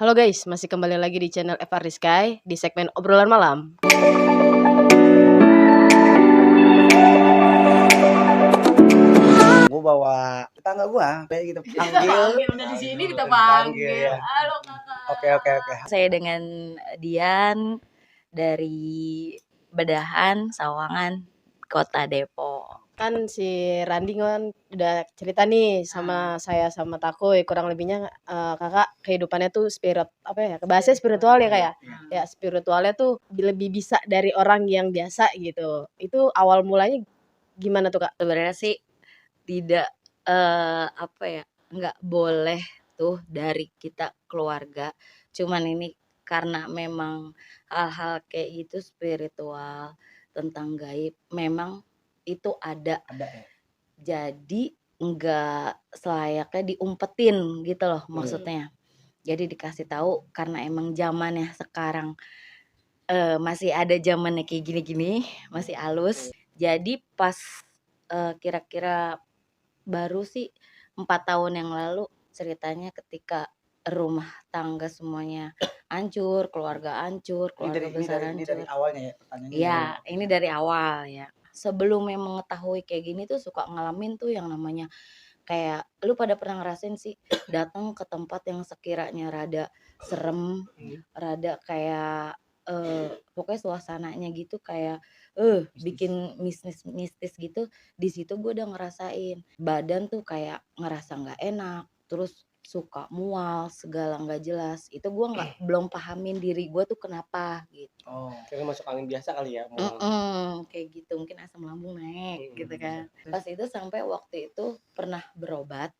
Halo guys, masih kembali lagi di channel FR Rizky di segmen obrolan malam. Gue bawa tetangga gue, kayak gitu panggil. Udah di sini kita panggil. Ya. Halo kakak. Oke. Saya dengan Dian dari Bedahan, Sawangan, Kota Depok. Kan si Randi kan udah cerita nih sama saya sama Takoy, kurang lebihnya kakak kehidupannya tuh bahasa spiritual ya kayak. Ya spiritualnya tuh lebih bisa dari orang yang biasa gitu. Itu awal mulanya gimana tuh kak? Sebenarnya sih tidak nggak boleh tuh dari kita keluarga. Cuman ini karena memang hal-hal kayak gitu spiritual tentang gaib memang itu ada. Ada ya. Jadi nggak selayaknya diumpetin gitu loh maksudnya. Jadi dikasih tahu karena emang zamannya sekarang masih ada zamannya kayak gini-gini, masih halus. Jadi pas kira-kira baru sih 4 tahun yang lalu ceritanya ketika rumah tangga semuanya hancur, keluarga hancur, keluarga besar Ini hancur. dari awalnya ya pertanyaannya. Ya, ini dari awal ya. Sebelum mengetahui kayak gini tuh suka ngalamin tuh yang namanya kayak lu pada pernah ngerasain sih datang ke tempat yang sekiranya rada serem, rada kayak pokoknya suasananya gitu kayak bikin mistis gitu. Di situ gue udah ngerasain badan tuh kayak ngerasa nggak enak, terus suka mual segala nggak jelas. Itu gue belum pahamin diri gue tuh kenapa gitu. Oh, Kira masuk angin biasa kali ya. Kayak gitu mungkin asam lambung naik gitu kan. Pas itu sampai waktu itu pernah berobat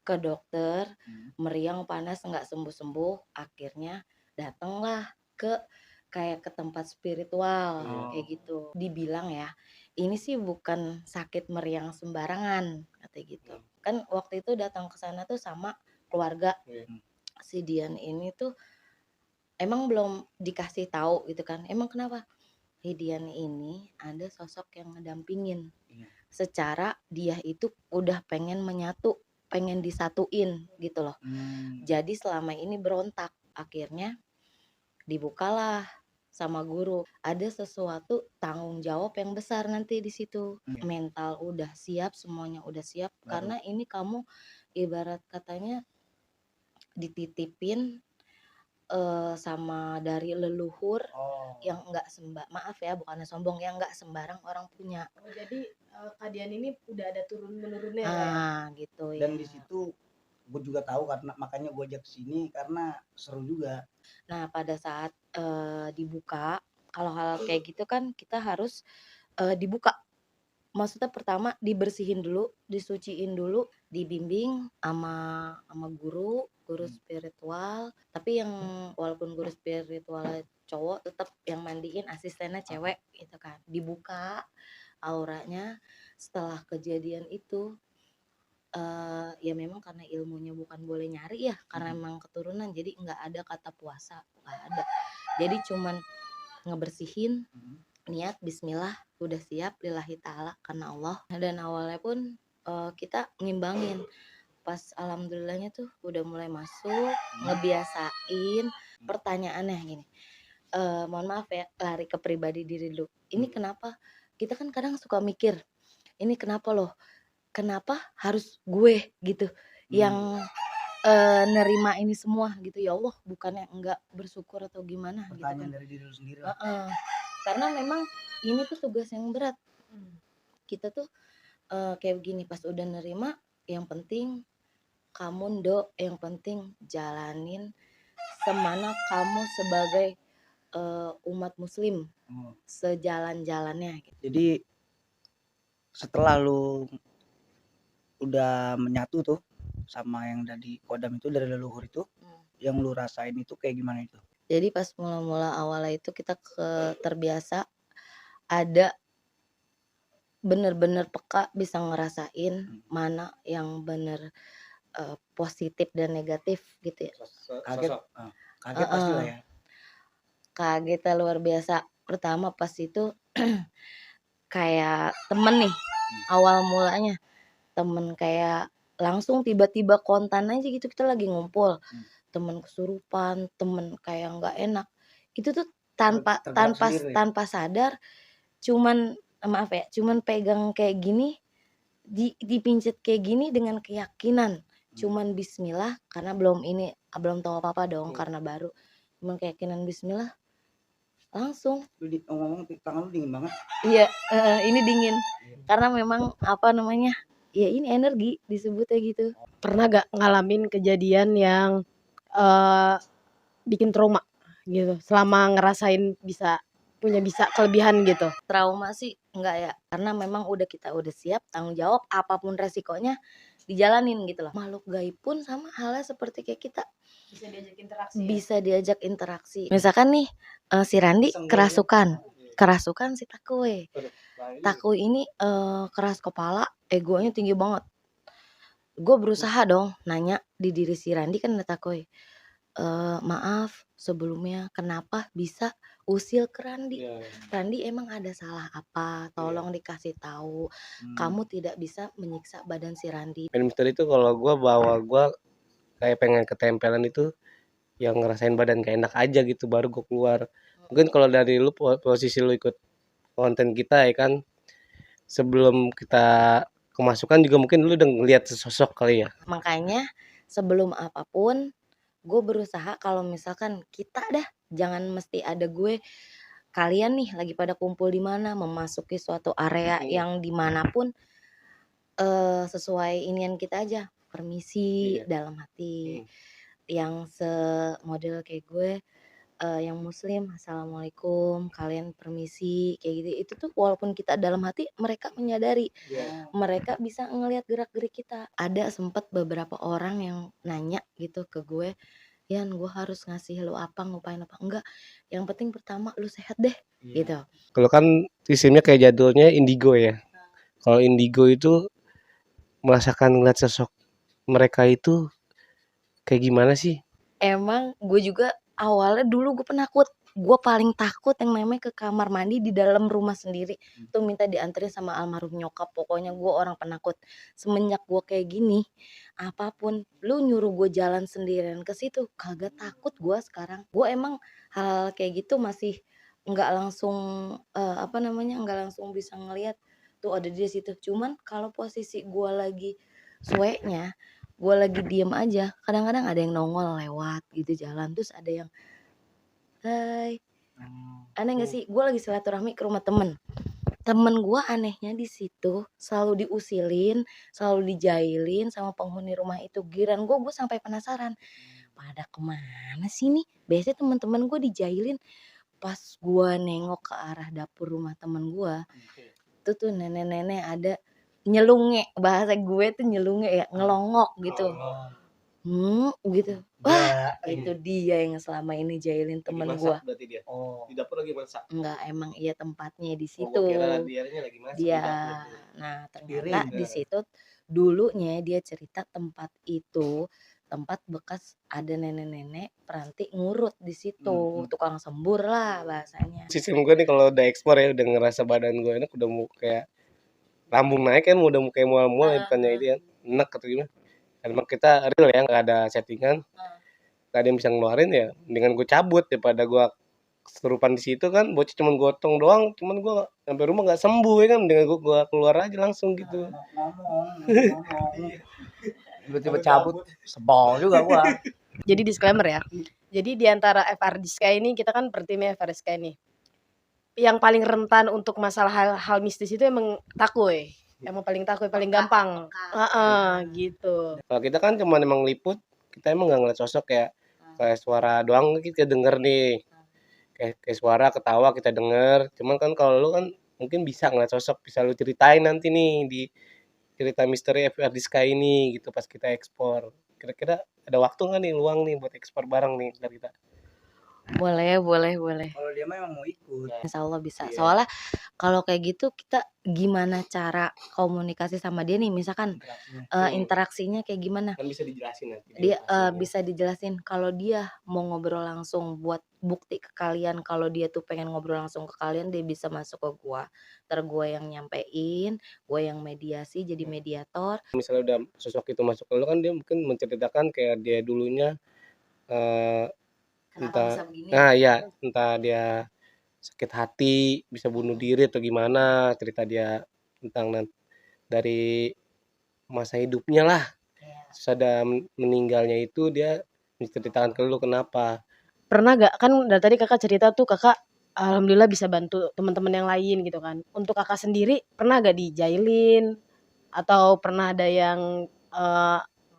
ke dokter, meriang panas nggak sembuh-sembuh, akhirnya datanglah ke kayak ke tempat spiritual kayak gitu. Dibilang ya, ini sih bukan sakit meriang sembarangan kata gitu. Kan waktu itu datang ke sana tuh sama keluarga. Si Dian ini tuh emang belum dikasih tahu gitu kan. Emang kenapa? Dian ini ada sosok yang ngedampingin. Secara dia itu udah pengen menyatu, pengen disatuin gitu loh. Jadi selama ini berontak. Akhirnya dibukalah sama guru. Ada sesuatu tanggung jawab yang besar nanti di situ. Mental udah siap, semuanya udah siap. Karena ini kamu ibarat katanya dititipin sama dari leluhur yang enggak maaf ya bukannya sombong, yang enggak sembarang orang punya. Jadi Kak Dian ini udah ada turun-menurunnya Gitu dan ya. di situ gue juga tahu karena makanya gue ajak sini karena seru juga. Nah, pada saat dibuka, kalau hal kayak gitu kan kita harus dibuka. Maksudnya pertama dibersihin dulu, disuciin dulu, dibimbing sama guru spiritual. Tapi yang walaupun guru spiritual cowok tetap yang mandiin asistennya cewek gitu kan. Dibuka auranya. Setelah kejadian itu ya memang karena ilmunya bukan boleh nyari ya, karena memang keturunan jadi nggak ada kata puasa, nggak ada. Jadi cuman ngebersihin, niat bismillah, udah siap lillahi ta'ala karena Allah. Dan awalnya pun kita ngimbangin. Pas alhamdulillahnya tuh udah mulai masuk, ngebiasain. Pertanyaannya gini, mohon maaf ya lari ke pribadi diri dulu. Ini kenapa? Kita kan kadang suka mikir, ini kenapa loh? Kenapa harus gue gitu yang nerima ini semua gitu, ya Allah, bukannya enggak bersyukur atau gimana gitu kan. Pertanyaan dari diri lu sendiri. Karena memang ini tuh tugas yang berat. Kita tuh kayak begini, pas udah nerima, yang penting kamu yang penting jalanin semana kamu sebagai umat muslim sejalan-jalannya gitu. Jadi setelah lu udah menyatu tuh sama yang dari kodam itu, dari leluhur itu, yang lu rasain itu kayak gimana itu? Jadi pas mula-mula awalnya itu kita terbiasa ada bener-bener peka bisa ngerasain mana yang bener positif dan negatif gitu ya. Kaget pastilah ya. Kagetnya luar biasa. Pertama pas itu kayak temen nih awal mulanya, temen kayak langsung tiba-tiba kontan aja gitu, kita lagi ngumpul, temen kesurupan, temen kayak nggak enak, itu tuh tanpa Tergerak tanpa sendiri. tanpa sadar cuman maaf ya, cuman pegang kayak gini, dipincet kayak gini dengan keyakinan, cuman bismillah karena belum tahu apa-apa dong karena baru, cuman keyakinan bismillah langsung. Lu ngomong tangan lu dingin banget. Iya, ini dingin karena memang apa namanya, ya ini energi disebutnya gitu. Pernah gak ngalamin kejadian yang bikin trauma gitu selama ngerasain bisa kelebihan gitu? Trauma sih enggak ya, karena memang kita udah siap tanggung jawab apapun resikonya dijalanin gitu loh. Makhluk gaib pun sama halnya seperti kayak kita, Bisa diajak interaksi. bisa diajak interaksi. Misalkan nih si Randi kerasukan si Takue. Takue ini keras kepala, egonya tinggi banget. Gue berusaha dong nanya di diri si Randi, kan ada Takue. Maaf sebelumnya kenapa bisa usil ke Randi? Randi emang ada salah apa? Tolong dikasih tahu. Kamu tidak bisa menyiksa badan si Randi. Main misteri itu kalau gue kayak pengen ketempelan itu yang ngerasain badan kayak enak aja gitu baru gue keluar. Mungkin kalau dari lu posisi lu ikut konten kita ya kan, sebelum kita kemasukan juga mungkin lu udah ngeliat sosok kali ya. Makanya sebelum apapun gue berusaha kalau misalkan kita jangan mesti ada gue, kalian nih lagi pada kumpul di mana, memasuki suatu area yang dimanapun sesuai inian kita aja, permisi dalam hati. Yang semodel kayak gue yang muslim, assalamualaikum, kalian permisi, kayak gitu. Itu tuh walaupun kita dalam hati, mereka menyadari, mereka bisa ngelihat gerak-gerik kita. Ada sempat beberapa orang yang nanya gitu ke gue, Yan, gue harus ngasih lu apa, ngupain apa enggak, yang penting pertama lu sehat deh gitu. Kalau kan sistemnya kayak jadulnya indigo ya. Kalau indigo itu merasakan ngeliat sosok mereka itu kayak gimana sih? Emang gue juga awalnya dulu gue penakut. Gue paling takut yang namanya ke kamar mandi di dalam rumah sendiri. Tuh minta dianterin sama almarhum nyokap. Pokoknya gue orang penakut. Semenjak gue kayak gini, apapun lu nyuruh gue jalan sendirian ke situ, kagak takut gue sekarang. Gue emang hal kayak gitu masih nggak langsung nggak langsung bisa ngelihat tuh ada di situ. Cuman kalau posisi gue lagi sueknya, gue lagi diem aja, kadang-kadang ada yang nongol lewat gitu jalan, terus ada yang hai, aneh gak sih? Gue lagi silaturahmi ke rumah temen gue, anehnya di situ selalu diusilin, selalu dijailin sama penghuni rumah itu. Giran gue sampai penasaran, pada kemana sih nih? Biasanya temen-temen gue dijailin. Pas gue nengok ke arah dapur rumah temen gue, itu tuh nenek-nenek ada nyelunge, bahasa gue tuh nyelunge ya, ngelongok gitu. Gitu. Wah, itu dia yang selama ini jailin temen gue. Dia. Di dapur lagi masak. Enggak, emang iya tempatnya di situ. Gua kira dianya lagi masak di Dia, dapur. nah ternyata di situ dulunya dia cerita tempat itu tempat bekas ada nenek-nenek peranti ngurut di situ, tukang sembur lah bahasanya. Sistem gue nih kalau udah ekspor ya, udah ngerasa badan gue enak, udah mau kayak lambung naik kan, udah mau kayak mual-mual ya, bukannya itu ya, enak atau gimana. Emang kita real ya, nggak ada settingan, nggak ada yang bisa ngeluarin ya, dengan gue cabut daripada gue kesurupan di situ kan, bocah cuman gotong doang, cuman gue sampai rumah nggak sembuh ya kan, dengan gue keluar aja langsung gitu. Tiba-tiba cabut, sebol juga gua. Jadi disclaimer ya. Jadi di antara FR di Sky ini, kita kan per timnya FR Sky nih. Yang paling rentan untuk masalah hal mistis itu emang Takue. Emang paling Takue, paling gampang. Gitu. Kalau kita kan cuma emang liput, kita emang nggak ngeliat sosok kayak suara doang kita denger nih, kayak suara ketawa kita denger. Cuman kan kalau lu kan mungkin bisa ngeliat sosok, bisa lu ceritain nanti nih di cerita misteri FR di Sky ini gitu pas kita ekspor. Kira-kira ada waktu nggak nih luang nih buat ekspor bareng nih dari kita? Boleh. Kalau dia mah emang mau ikut. Insya Allah bisa. Iya. Soalnya kalau kayak gitu kita gimana cara komunikasi sama dia nih, misalkan Interaksinya. interaksinya kayak gimana? Kan bisa dijelasin nanti Dia pastinya. bisa dijelasin kalau dia mau ngobrol langsung buat bukti ke kalian kalau dia tuh pengen ngobrol langsung ke kalian, dia bisa masuk ke gua. Entar gua yang nyampein, gua yang mediasi jadi mediator. Misalnya udah sosok itu masuk ke lu kan dia mungkin menceritakan kayak dia dulunya Kenapa entah bisa begini? iya, entah dia sakit hati, bisa bunuh diri atau gimana, cerita dia tentang dari masa hidupnya lah. Iya. Terus ada meninggalnya itu dia menceritakan ke lu kenapa. Pernah gak, kan dari tadi Kakak cerita tuh Kakak alhamdulillah bisa bantu teman-teman yang lain gitu kan. Untuk Kakak sendiri pernah gak dijailin atau pernah ada yang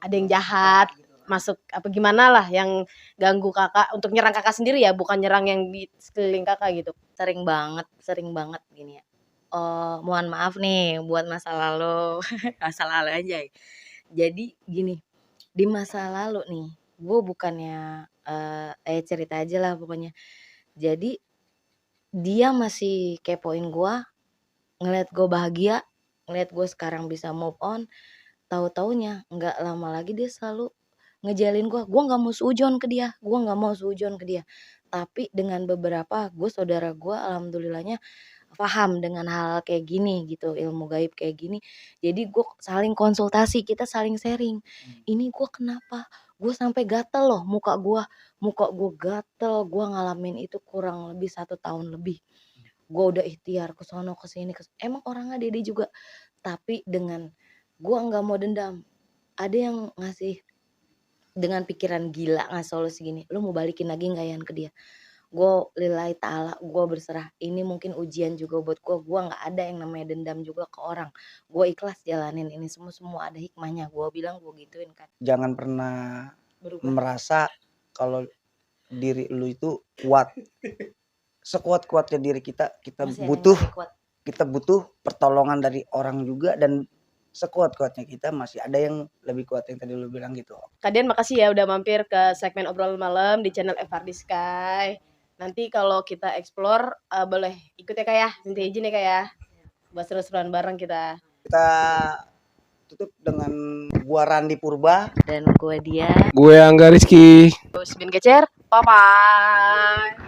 ada yang jahat masuk apa gimana lah yang ganggu Kakak untuk nyerang Kakak sendiri ya, bukan nyerang yang di sekeliling Kakak gitu? Sering banget gini ya. Mohon maaf nih buat masa lalu, masa lalu aja. Jadi gini, di masa lalu nih, gue bukannya cerita aja lah pokoknya. Jadi dia masih kepoin gue, ngeliat gue bahagia, ngeliat gue sekarang bisa move on. Tahu-taunya nggak lama lagi dia selalu ngejalin gue nggak mau seujon ke dia. Tapi dengan beberapa saudara gue alhamdulillahnya paham dengan hal kayak gini gitu, ilmu gaib kayak gini. Jadi gue saling konsultasi, kita saling sharing. Ini gue kenapa? Gue sampai gatel loh muka gue gatel, gue ngalamin itu kurang lebih 1 tahun lebih. Gue udah ikhtiar ke sono ke sini, emang orangnya Dede juga. Tapi dengan gue nggak mau dendam. Ada yang ngasih dengan pikiran gila ngasih solusi gini, lu mau balikin lagi nggak Yan ke dia? Gue lillahi ta'ala, gue berserah. Ini mungkin ujian juga buat gue nggak ada yang namanya dendam juga ke orang. Gue ikhlas jalanin ini semua ada hikmahnya. Gue bilang gue gituin kan. Jangan pernah Berubah. merasa kalau diri lu itu kuat. Sekuat-kuatnya diri kita Masih ada yang butuh lebih kuat. kita butuh pertolongan dari orang juga, dan sekuat-kuatnya kita masih ada yang lebih kuat yang tadi lu bilang gitu. Kak Dian makasih ya udah mampir ke segmen obrolan malam di channel FRD Sky. Nanti kalau kita explore boleh ikut ya Kak ya, minta izin ya Kak ya, buat seru-seruan bareng kita. Kita tutup dengan gua Randi Purba Dan gue dia. Gue Angga Rizky. Terus Bin Gecer, bye-bye.